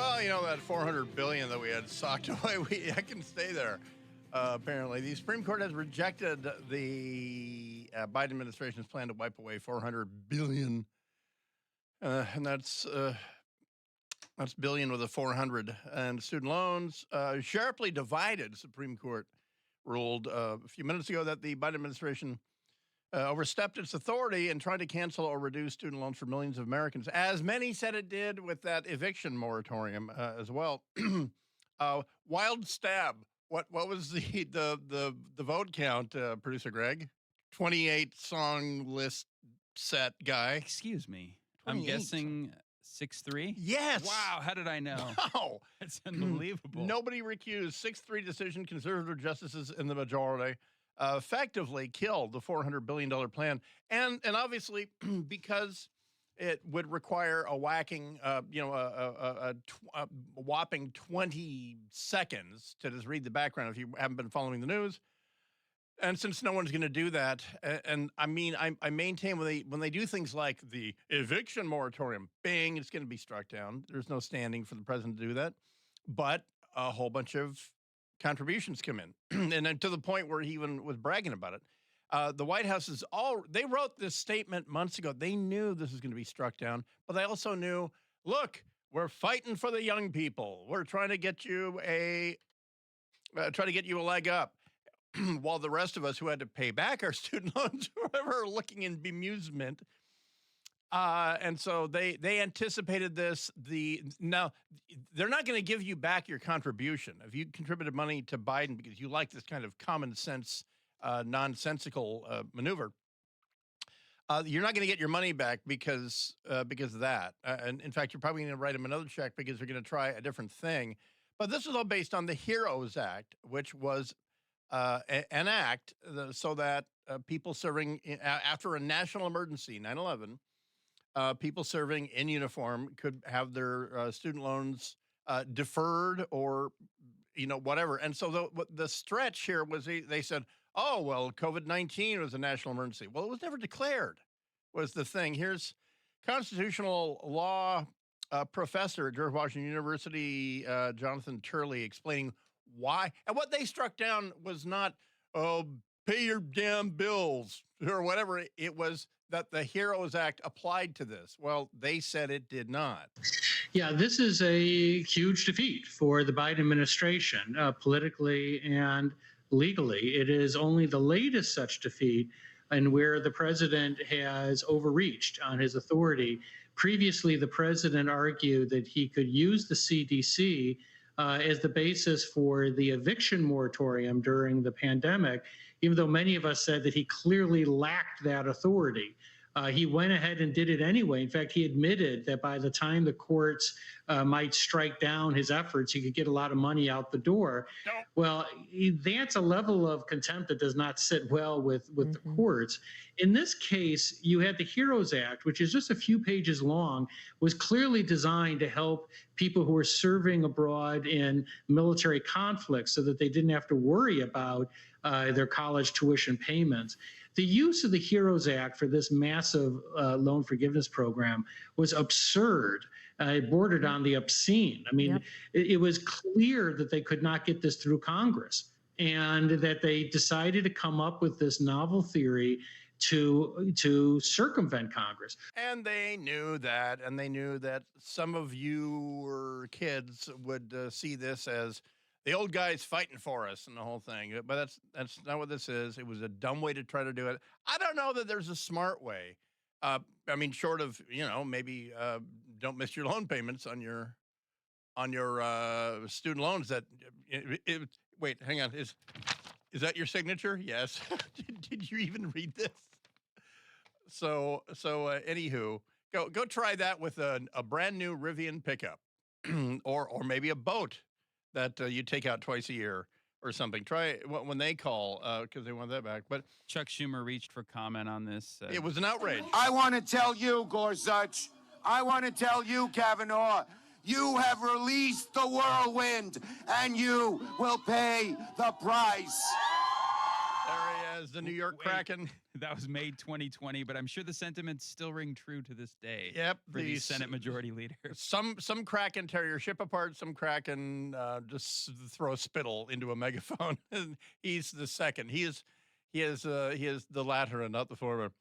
Well, that 400 billion that we had socked away, I can stay there. Apparently, the Supreme Court has rejected the Biden administration's plan to wipe away 400 billion, and that's billion with a 400. And student loans sharply divided. Supreme Court ruled a few minutes ago that the Biden administration overstepped its authority and tried to cancel or reduce student loans for millions of Americans, as many said it did with that eviction moratorium as well. Wild stab. What was the vote count, producer Greg? 28 song list set guy. Excuse me. I'm guessing 6-3? Yes. Wow, how did I know? Wow. That's unbelievable. Nobody recused. 6-3 decision, conservative justices in the majority. Effectively killed the $400 billion plan. And obviously, because it would require a whacking, a whopping 20 seconds to just read the background if you haven't been following the news. And since no one's going to do that, and I mean, I maintain when they do things like the eviction moratorium, bang, it's going to be struck down. There's no standing for the president to do that. But a whole bunch of contributions come in. And then to the point where he even was bragging about it. The White House they wrote this statement months ago. They knew this was going to be struck down, but they also knew, look, we're fighting for the young people. We're trying to get you a leg up. While the rest of us who had to pay back our student loans were looking in bemusement. And so they anticipated this. Now, they're not going to give you back your contribution. If you contributed money to Biden because you like this kind of common sense, nonsensical maneuver, you're not going to get your money back because of that. And in fact, you're probably going to write them another check because they're going to try a different thing. But this is all based on the HEROES Act, which was an act so that people serving after a national emergency, 9/11, people serving in uniform could have their student loans deferred or, whatever. And so the stretch here was they said, oh, well, COVID-19 was a national emergency. Well, it was never declared, was the thing. Here's constitutional law professor at George Washington University, Jonathan Turley, explaining why. And what they struck down was not, pay your damn bills or whatever. It was that the HEROES Act applied to this. Well, they said it did not. Yeah, this is a huge defeat for the Biden administration, politically and legally. It is only the latest such defeat and where the president has overreached on his authority. Previously, the president argued that he could use the CDC as the basis for the eviction moratorium during the pandemic, even though many of us said that he clearly lacked that authority. He went ahead and did it anyway. In fact, he admitted that by the time the courts might strike down his efforts, he could get a lot of money out the door. No. Well, that's a level of contempt that does not sit well with the courts. In this case, you had the HEROES Act, which is just a few pages long, was clearly designed to help people who were serving abroad in military conflicts so that they didn't have to worry about their college tuition payments. The use of the HEROES Act for this massive loan forgiveness program was absurd. It bordered on the obscene. I mean, it was clear that they could not get this through Congress and that they decided to come up with this novel theory to circumvent Congress. And they knew that, and they knew that some of you or kids would see this as the old guy's fighting for us and the whole thing. But that's not what this is. It was a dumb way to try to do it. I don't know that there's a smart way. I mean, short of, maybe don't miss your loan payments on your student loans. Wait, hang on. Is that your signature? Yes. Did you even read this? So anywho, go try that with a brand new Rivian pickup or maybe a boat that you take out twice a year or something. Try it when they call because they want that back. But Chuck Schumer reached for comment on this. It was an outrage. I want to tell you, Gorsuch. I want to tell you, Kavanaugh. You have released the whirlwind, and you will pay the price. There he is, the New York Wait. Kraken. That was May 2020, but I'm sure the sentiments still ring true to this day. Yep, For the Senate Majority Leader. Some Kraken tear your ship apart. Some Kraken just throw spittle into a megaphone. And he's the second. He is the latter and not the former.